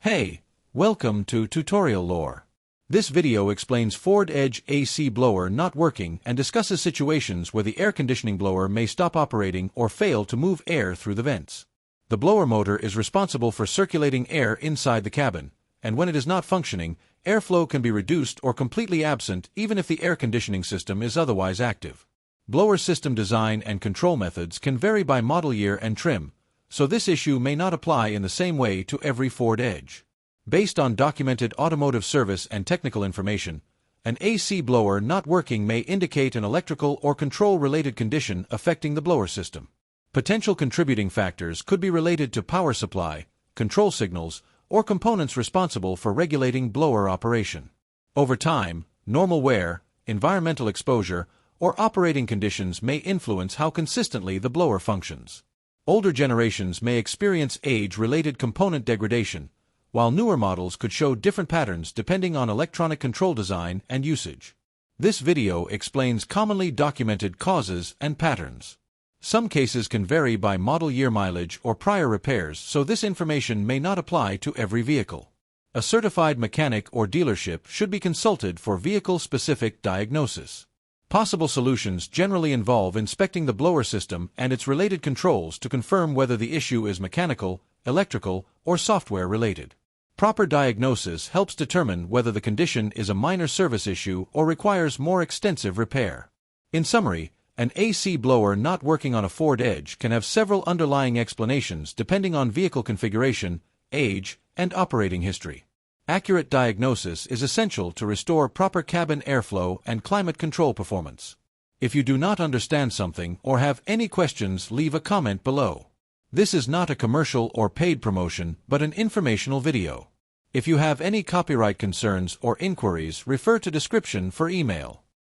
Hey, welcome to Tutorial Lore. This video explains Ford Edge AC blower not working and discusses situations where the air conditioning blower may stop operating or fail to move air through the vents. The blower motor is responsible for circulating air inside the cabin, and when it is not functioning, airflow can be reduced or completely absent even if the air conditioning system is otherwise active. Blower system design and control methods can vary by model year and trim, so this issue may not apply in the same way to every Ford Edge. Based on documented automotive service and technical information, an AC blower not working may indicate an electrical or control-related condition affecting the blower system. Potential contributing factors could be related to power supply, control signals, or components responsible for regulating blower operation. Over time, normal wear, environmental exposure, or operating conditions may influence how consistently the blower functions. Older generations may experience age-related component degradation, while newer models could show different patterns depending on electronic control design and usage. This video explains commonly documented causes and patterns. Some cases can vary by model year mileage or prior repairs, so this information may not apply to every vehicle. A certified mechanic or dealership should be consulted for vehicle-specific diagnosis. Possible solutions generally involve inspecting the blower system and its related controls to confirm whether the issue is mechanical, electrical, or software-related. Proper diagnosis helps determine whether the condition is a minor service issue or requires more extensive repair. In summary, an AC blower not working on a Ford Edge can have several underlying explanations depending on vehicle configuration, age, and operating history. Accurate diagnosis is essential to restore proper cabin airflow and climate control performance. If you do not understand something or have any questions, leave a comment below. This is not a commercial or paid promotion, but an informational video. If you have any copyright concerns or inquiries, refer to description for email.